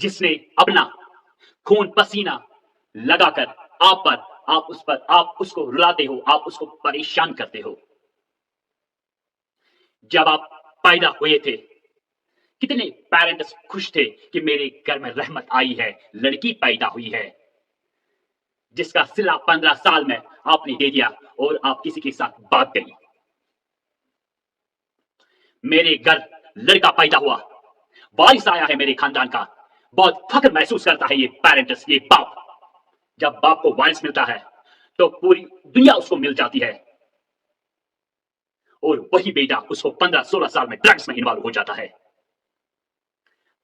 जिसने अपना खून पसीना लगाकर आप पर आप उसको रुलाते हो, आप उसको परेशान करते हो। जब आप पैदा हुए थे, कितने पेरेंट्स खुश थे कि मेरे घर में रहमत आई है, लड़की पैदा हुई है, जिसका सिला 15 साल में आपने दे दिया और आप किसी के साथ भाग गई। मेरे घर लड़का पैदा हुआ, वारिस आया है मेरे खानदान का, बहुत फख्र महसूस करता है ये पेरेंट्स, ये बाप। जब बाप को वारिस मिलता है तो पूरी दुनिया उसको मिल जाती है, और वही बेटा उसको 15-16 साल में ड्रग्स में इन्वॉल्व हो जाता है।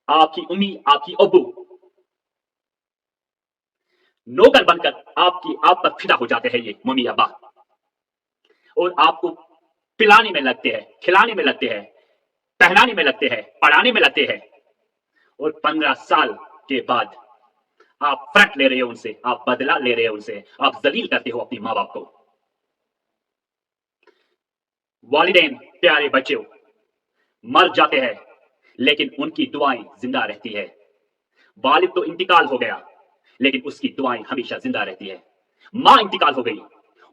आपकी उम्मी, आपकी अब्बू नौकर बनकर आप पर फिदा हो जाते हैं ये मम्मी अब्बा, और आपको पिलाने में लगते हैं, खिलाने में लगते हैं, पहनाने में लगते हैं, पढ़ाने में लगते हैं, और 15 साल के बाद आप फ्रंट ले रहे हो उनसे, आप बदला ले रहे हो उनसे, आप जलील करते हो अपनी माँ बाप को। वालिदैन प्यारे बच्चों मर जाते हैं, लेकिन उनकी दुआएं जिंदा रहती है। वालिद तो इंतकाल हो गया, लेकिन उसकी दुआएं हमेशा जिंदा रहती है। मां इंतकाल हो गई,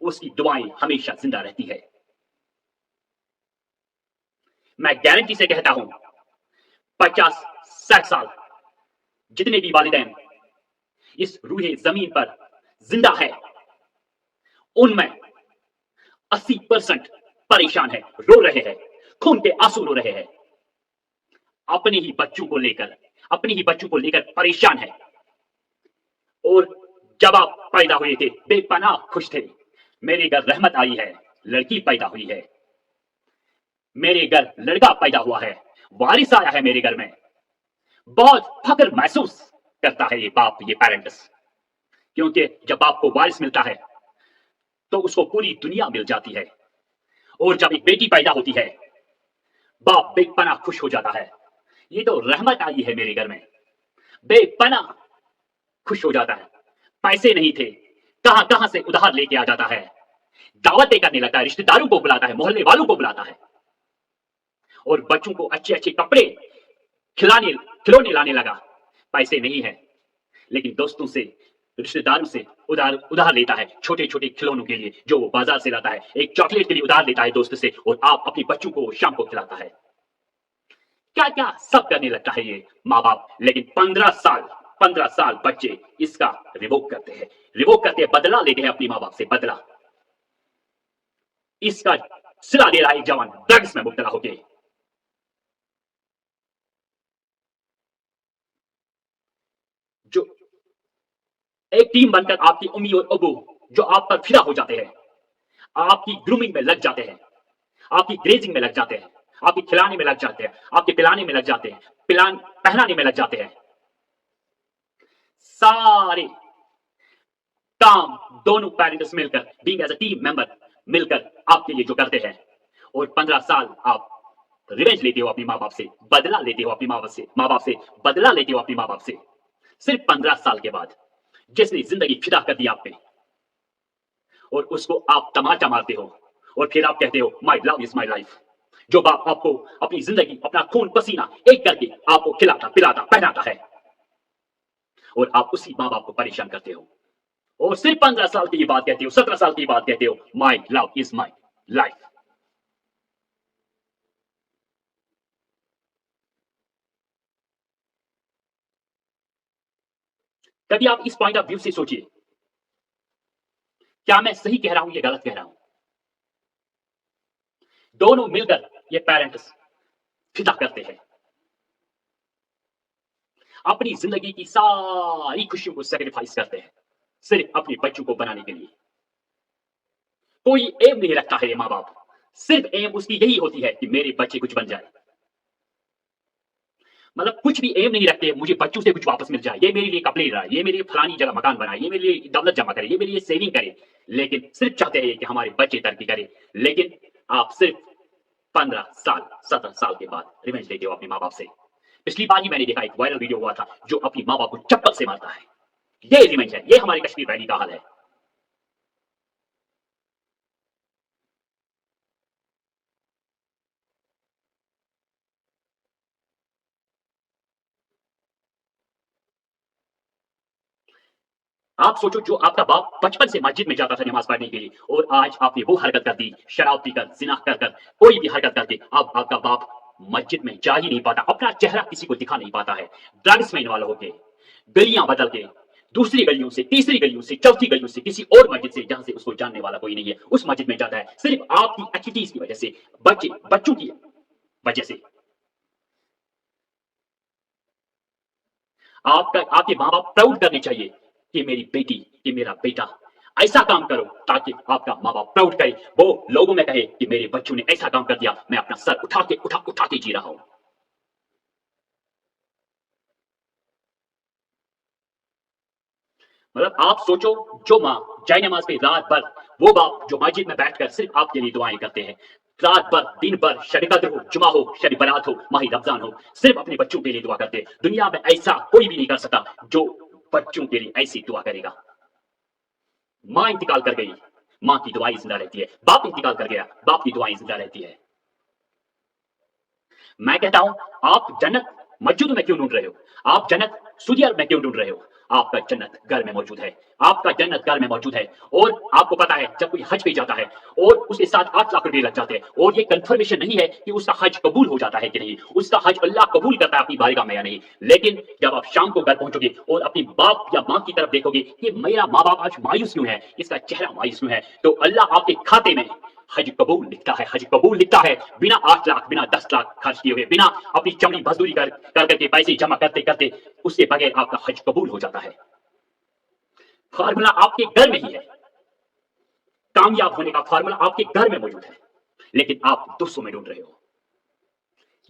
उसकी दुआएं हमेशा जिंदा रहती है। मैं गारंटी से कहता हूं, 50-60 साल जितने भी वालिदैन इस रूहे जमीन पर जिंदा है, उनमें 80% परेशान है, रो रहे हैं, खून के आंसू रो रहे हैं, अपने ही बच्चों को लेकर परेशान है। और जब आप पैदा हुए थे, बेपनाह खुश थे। मेरे घर रहमत आई है, लड़की पैदा हुई है, मेरे घर लड़का पैदा हुआ है, वारिस आया है मेरे घर में। बहुत फख्र महसूस करता है ये बाप, ये पेरेंट्स, क्योंकि जब बाप को वारिस मिलता है तो उसको पूरी दुनिया मिल जाती है। और जब एक बेटी पैदा होती है, बाप बेपनाह खुश हो जाता है, ये तो रहमत आई है मेरे घर में, बेपनाह खुश हो जाता है। पैसे नहीं थे, कहां कहां से उधार लेके आ जाता है, दावतें करने लगता है, रिश्तेदारों को बुलाता है, मोहल्ले वालों को बुलाता है, और बच्चों को अच्छे अच्छे कपड़े, खिलाने खिलौने लाने लगा। पैसे नहीं है, लेकिन दोस्तों से, रिश्तेदारों से उधार लेता है, छोटे छोटे खिलौनों के लिए जो वो बाजार से लाता है, एक चॉकलेट के लिए उधार लेता है दोस्त से, और आप अपने बच्चों को शाम को खिलाता है। क्या क्या सब करने लगता है ये माँ बाप, लेकिन 15 साल बच्चे इसका रिवोक करते हैं, बदला लेते हैं अपनी माँ बाप से, बदला। इसका सिला दे रहा है एक जवान ड्रग्स में मुब्तला होके। जो एक टीम बनकर आपकी उम्मी और अबू जो आप पर फिदा हो जाते हैं, आपकी ग्रूमिंग में लग जाते हैं, आपकी ग्रेजिंग में लग जाते हैं, आपकी खिलाने में लग जाते हैं, आपके पिलाने में लग जाते हैं, पहनाने में लग जाते हैं, सारे काम दोनों पेरेंट्स मिलकर, being as a team member, मिलकर आपके लिए जो करते हैं, और 15 साल आप रिवेंज लेते हो अपनी माँ बाप से, बदला लेते हो अपनी माँ बाप से बदला लेते हो अपनी माँ बाप से। सिर्फ 15 साल के बाद जिसने जिंदगी फिदा कर दी आप पे, और उसको आप तमाचा मारते हो, और फिर आप कहते हो my love is my life. जो बाप आपको अपनी जिंदगी, अपना खून पसीना एक करके आपको खिलाता पिलाता पहनाता है, और आप उसी माँ बाप को परेशान करते हो, और सिर्फ 15 साल की बात कहते हो, 17 साल की बात कहते हो, my love is my life. कभी आप इस पॉइंट ऑफ व्यू से सोचिए, क्या मैं सही कह रहा हूं या गलत कह रहा हूं? दोनों मिलकर ये पेरेंट्स फिदा करते हैं, अपनी जिंदगी की सारी खुशियों को सेक्रीफाइस करते हैं, सिर्फ अपने बच्चों को बनाने के लिए। कोई एम नहीं रखता है ये माँ बाप, सिर्फ एम उसकी यही होती है कि मेरे बच्चे कुछ बन जाए। मतलब कुछ भी एम नहीं रखते, मुझे बच्चों से कुछ वापस मिल जाए, ये मेरे लिए कपड़े लाए, ये मेरे लिए फलानी जगह मकान बनाए, ये मेरे लिए दौलत जमा करे, ये मेरे लिए सेविंग करे, लेकिन सिर्फ चाहते हैं कि हमारे बच्चे तरक्की करें। लेकिन आप सिर्फ 15 साल 17 साल के बाद रिवेंज लेते हो अपने माँ बाप से। पिछली बार ही मैंने देखा, एक वायरल वीडियो हुआ था, जो अपनी माँ बाप को चप्पल से मारता है। ये रिवेंज है, ये हमारे कश्मीर वैली का हाल है। आप सोचो, जो आपका बाप बचपन से मस्जिद में जाता था नमाज पढ़ने के लिए, और आज आपने वो हरकत कर दी, शराब पीकर, जिना कर कर, कोई भी हरकत करके, अब आपका बाप मस्जिद में जा ही नहीं पाता, अपना चेहरा किसी को दिखा नहीं पाता है। ड्रग्स में इन्वॉल्व होके, गलियां बदल के, दूसरी गलियों से, तीसरी गलियों से, चौथी गलियों से, किसी और मस्जिद से जहां से उसको जानने वाला कोई नहीं है, उस मस्जिद में जाता है, सिर्फ आपकी एक्टिविटीज की वजह से, बच्चों की वजह से। आपके माँ बाप प्राउड करने चाहिए कि मेरी बेटी, कि मेरा बेटा ऐसा काम करो, ताकि आपका माँ बाप प्राउड करे, वो लोगों में कहे कि मेरे बच्चों ने ऐसा काम कर दिया, मैं अपना सर उठा के जी रहा हूं। मतलब आप सोचो, जो माँ जय नमाज पे रात भर, वो बाप जो मस्जिद में बैठकर सिर्फ आपके लिए दुआएं करते हैं, रात भर, दिन भर, शब कद्र हो, जुमा हो, शब बरात हो, माही रमजान हो, सिर्फ अपने बच्चों के लिए दुआ करते हैं। दुनिया में ऐसा कोई भी नहीं कर सकता जो बच्चों के लिए ऐसी दुआ करेगा। माँ इंतकाल कर गई, माँ की दुआएं जिंदा रहती है। बाप इंतकाल कर गया, बाप की दुआएं जिंदा रहती है। मैं कहता हूं, आप जन्नत मस्जिदों में क्यों ढूंढ रहे हो? आप जन्नत सऊदी अरब में क्यों ढूंढ रहे हो? आपका जन्नत घर में मौजूद है। आपका जन्नत घर में मौजूद है। और आपको पता है, जब कोई हज पे जाता है और उसके साथ 8 लाख रुपए लग जाते हैं, और ये कंफर्मेशन नहीं है कि उसका हज कबूल हो जाता है कि नहीं, उसका हज अल्लाह कबूल करता है अपनी बारगाह में या नहीं। लेकिन जब आप शाम को घर पहुंचोगे और अपनी बाप या माँ की तरफ देखोगे कि मेरा माँ बाप आज मायूस क्यों है, इसका चेहरा मायूस क्यों है, तो अल्लाह आपके खाते में हज कबूल लिखता है। हज कबूल लिखता है, बिना 8 लाख, बिना 10 लाख खर्च किए हुए, बिना अपनी चमड़ी मजदूरी कर करके पैसे जमा करते करते, उसके बगैर आपका हज कबूल हो जाता है। फार्मूला आपके घर में ही है। कामयाब होने का फार्मूला आपके घर में मौजूद है, लेकिन आप दूसरों में ढूंढ रहे हो।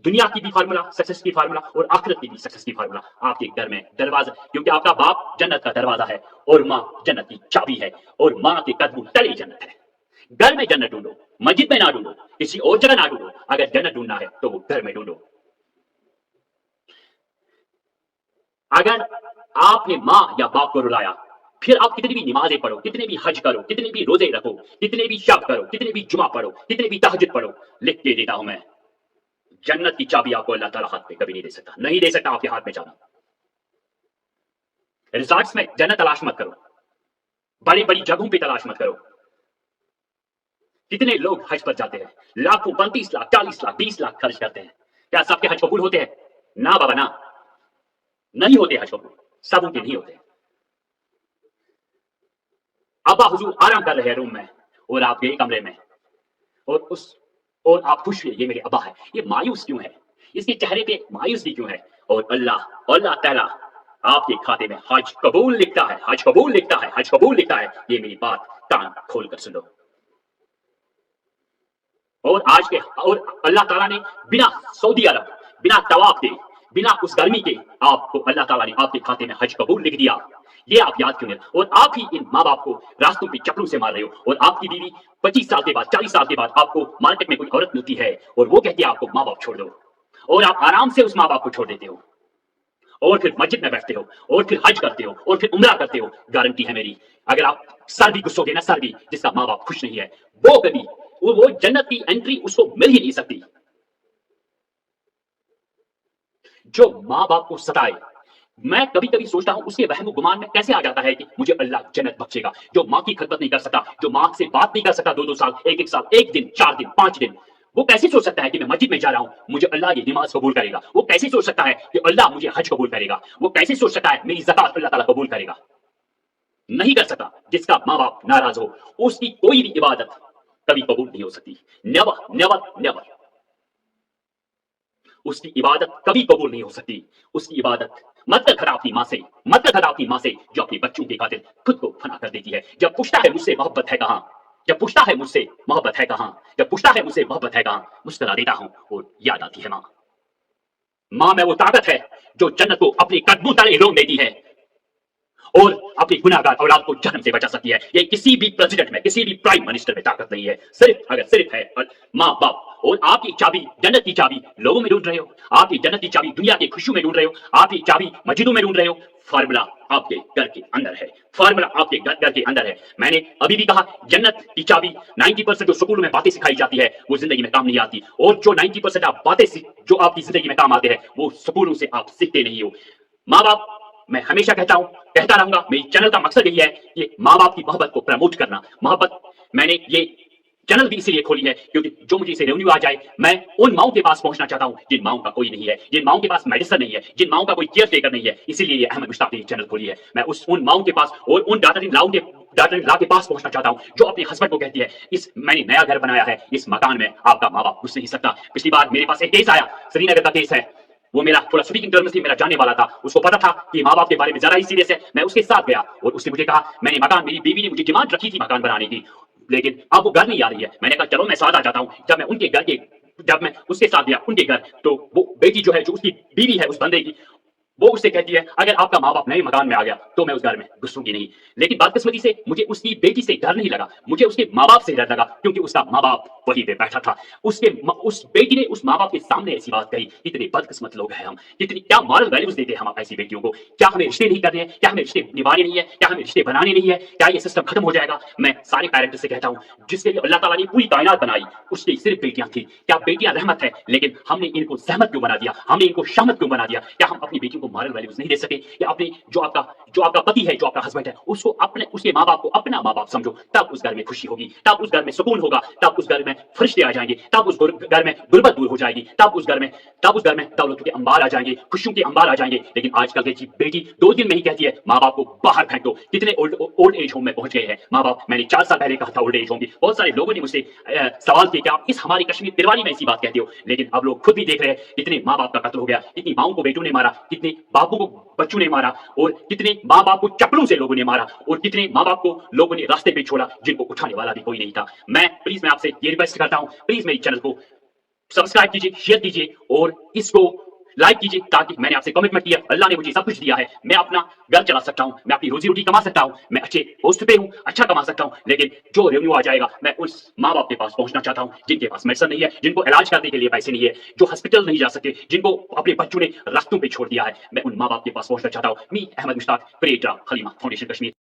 दुनिया की भी फार्मूला, सक्सेस की फार्मूला, और आखिरत की भी सक्सेस की फार्मूला आपके घर में दरवाजा, क्योंकि आपका बाप जन्नत का दरवाजा है और माँ जन्नत की चाबी है, और माँ के कदमों तले जन्नत है। घर में जन्नत ढूंढो, मस्जिद में ना ढूंढो, किसी और जगह ना ढूंढो। अगर जन्नत ढूंढना है तो वो घर में ढूंढो। अगर आपने माँ या बाप को रुलाया, फिर आप कितनी भी नमाजें पढ़ो, कितने भी हज करो, कितने भी रोजे रखो, कितने भी शब करो, कितने भी जुमा पढ़ो, कितने भी तहज्जुद पढ़ो, लिख के देता हूं मैं, जन्नत की चाबी आपको अल्लाह ताला हाथ में कभी नहीं दे सकता, नहीं दे सकता आपके हाथ में जाना। रिजॉर्ट्स में जन्नत तलाश मत करो, बड़ी बड़ी जगहों पे तलाश मत करो। कितने लोग हज पर जाते हैं, लाखों, 35 लाख, 40 लाख, 20 लाख खर्च करते हैं, क्या सबके हज कबूल होते हैं? ना बाबा ना, नहीं होते हज कबूल, सबों के नहीं होते। अब्बा हुजूर आराम कर रहे हैं रूम में, और आप गए कमरे में, और उस और आप खुश हुए, ये मेरे अब्बा है, ये मायूस क्यों है, इसके चेहरे पे मायूसी क्यों है? और अल्लाह ताला आपके खाते में हज कबूल लिखता है, हज कबूल लिखता है, हज कबूल लिखता है। ये मेरी बात कान खोल कर सुनो। और अल्लाह ताला ने बिना सऊदी अरब, बिना तवाफ के, बिना उस गर्मी के, आपको अल्लाह ताला ने आपके खाते में हज कबूल लिख दिया। ये आप याद क्यों नहीं? और आप ही इन माँ बाप को रास्तों पे चप्पलों से मार रहे हो, और आपकी बीवी 25 साल के बाद, 40 साल के बाद आपको मार्केट में कोई औरत मिलती है और वो कहती है आपको माँ बाप छोड़ दो, और आप आराम से उस माँ बाप को छोड़ देते हो, और फिर मस्जिद में बैठते हो, और फिर हज करते हो, और फिर उम्रा करते हो। गारंटी है मेरी, अगर आप सर भी घुसोगे ना, सर भी, जिसका माँ बाप खुश नहीं है, वो कभी वो जन्नत की एंट्री उसको मिल ही नहीं सकती। जो माँ बाप को सताए, मैं कभी कभी सोचता हूं उसके वहम गुमान में कैसे आ जाता है कि मुझे अल्लाह जन्नत बख्शेगा। जो माँ की खिदमत नहीं कर सकता, जो माँ से बात नहीं कर सकता 2-2 साल, 1-1 साल, 1 दिन, 4 दिन, 5 दिन, वो कैसे सोच सकता है कि मैं मस्जिद में जा रहा हूं, मुझे अल्लाह ये नमाज कबूल करेगा? वो कैसे सोच सकता है कि अल्लाह मुझे हज कबूल करेगा? वो कैसे सोच सकता है मेरी ज़कात अल्लाह ताला कबूल करेगा? नहीं कर सकता। जिसका माँ बाप नाराज हो, उसकी कोई भी इबादत कभी कबूल नहीं हो सकती। Never, never, never. उसकी इबादत कभी कबूल नहीं हो सकती। उसकी इबादत मत कर खराब की माँ से, मत कर खराब की माँ से, जो अपने बच्चों के खातिर खुद को फना कर देती है। जब पूछता है मुझसे मोहब्बत है कहाँ, जब पूछता है मुझसे मोहब्बत है कहाँ, जब पूछता है मुझसे मोहब्बत है कहाँ, मुस्कुरा देता हूँ और याद आती है माँ। माँ में वो ताकत है जो जन्नत को अपने कदमों तले रोक देती है, और अपनी गुनाहगार औलाद को जन्म से बचा सकती है। ये किसी भी प्रेसिडेंट में, किसी भी प्राइम मिनिस्टर में ताकत नहीं है। सिर्फ है माँ बाप। और आपकी चाबी, जन्नत की चाबी लोगों में ढूंढ रहे हो, आपकी जन्नत की चाबी दुनिया की खुशियों में ढूंढ रहे हो, आपकी चाबी मस्जिदों में ढूंढ रहे हो। फार्मूला आपके घर के अंदर है, फार्मूला आपके घर के अंदर है। मैंने अभी भी कहा, जन्नत की चाबी 90% जो स्कूलों में बातें सिखाई जाती है वो जिंदगी में काम नहीं आती, और जो 90% आप बातें जो आपकी जिंदगी में काम आते हैं वो स्कूलों से आप सीखते नहीं हो। माँ बाप मैं हमेशा कहता रहूंगा, मेरी चैनल का मकसद यही है कि माँ बाप की मोहब्बत को प्रमोट करना। मोहब्बत, मैंने ये चैनल भी इसीलिए खोली है क्योंकि जो मुझे इसे रेवेन्यू आ जाए, मैं उन माओं के पास पहुंचना चाहता हूं जिन माओं का कोई नहीं है, जिन माओं के पास मेडिसिन नहीं है, जिन माओं का कोई केयर टेकर नहीं है। इसीलिए ये अहमद मुश्ताक ने चैनल खोली है। मैं उन माओं के पास और उन डॉटर इन लॉ के पास पहुंचना चाहता हूं जो अपने हस्बैंड को कहती है, इस मैंने नया घर बनाया है, इस मकान में आपका माँ बाप घुस नहीं सकता। पिछली बार मेरे पास एक केस आया, श्रीनगर का केस है, वो मेरा थोड़ा स्पीकिंग टर्म्स थी, मेरा जानने वाला था, उसको पता था कि माँ बाप के बारे में ज्यादा ही सीरियस है। मैं उसके साथ गया और उसने मुझे कहा, मैंने मकान, मेरी बीवी ने मुझे डिमांड रखी थी मकान बनाने की, लेकिन अब वो घर नहीं आ रही है। मैंने कहा चलो मैं साथ आ जाता हूँ। जब मैं उसके साथ गया उनके घर, तो वो बेटी जो है, जो उसकी बीवी है उस बंदे की, वो उससे कहती है, अगर आपका माँ बाप नए मकान में आ गया तो मैं उस घर में घुसूंगी नहीं। लेकिन बदकिस्मती से मुझे उसकी बेटी से डर नहीं लगा, मुझे उसके माँ बाप से डर लगा, क्योंकि उसका माँ बाप वहीं पे बैठा था। उस बेटी ने उस माँ बाप के सामने ऐसी बात कही। इतने बदकिस्मत लोग हैं हम, कितनी क्या मॉरल वैल्यूज देते हैं हम ऐसी बेटियों को। क्या हमें रिश्ते नहीं करने हैं? क्या हमें रिश्ते निभाने नहीं है? क्या हमें रिश्ते बनाने नहीं है? क्या ये सिस्टम खत्म हो जाएगा? मैं सारे पेरेंट्स से कहता हूँ, जिसके लिए अल्लाह ताला ने पूरी कायनात बनाई, उसकी सिर्फ बेटियां थी। क्या बेटियां रहमत है? लेकिन हमने इनको सहमत क्यों बना दिया? हमने इनको शामत क्यों बना दिया? क्या हम अपनी बेटियों को मॉरल वैल्यूज नहीं दे सके? या अपने जो आपका पति है, जो आपका हस्बैंड है, उसको उसके माँ बाप को अपना माँ बाप समझो, तब उस घर में खुशी होगी, तब उस घर में सुकून होगा, तब उस घर में फरिश्ते आ जाएंगे, तब उस घर में गुर्बत दूर हो जाएगी, तब उस घर में दौलत के अंबार आ जाएंगे, खुशियों के अंबार आ जाएंगे। लेकिन आजकल की बेटी 2 दिन में ही कहती है, माँ बाप को बाहर फेंक दो। कितने ओल्ड एज होम में पहुंच गए हैं माँ बाप। मैंने 4 साल पहले कहा था ओल्ड एज होम की, बहुत सारे लोगों ने मुझसे सवाल किए कि आप इस हमारी कश्मीर तिरवानी में ऐसी बात कहते हो। लेकिन अब लोग खुद भी देख रहे हैं, कितने माँ बाप का कत्ल हो गया, कितनी माओं को बेटों ने मारा, कितने बापों को बच्चों ने मारा, और कितने माँ बाप को चप्पलों से लोगों ने मारा, और कितने माँ बाप को लोगों ने रास्ते पे छोड़ा जिनको उठाने वाला भी कोई नहीं था। मैं आपसे ये रिक्वेस्ट करता हूं, प्लीज मेरी चैनल को सब्सक्राइब कीजिए, शेयर कीजिए और इसको लाइक कीजिए, ताकि मैंने आपसे कमिटमेंट किया, अल्लाह ने मुझे सब कुछ दिया है, मैं अपना घर चला सकता हूं, मैं अपनी रोजी रोटी कमा सकता हूं, मैं अच्छे पोस्ट पे हूं, अच्छा कमा सकता हूं। लेकिन जो रेवेन्यू आ जाएगा, मैं उस माँ बाप के पास पहुंचना चाहता हूं जिनके पास मेडिसिन नहीं है, जिनको इलाज करने के लिए पैसे नहीं है, जो हॉस्पिटल नहीं जा सकते, जिनको अपने बच्चों ने रास्तों पे छोड़ दिया है। मैं उन माँ बाप के पास पहुंचना चाहता हूं। मी अहमद मुश्ताक, क्रिएटर हलीमा फाउंडेशन कश्मीर।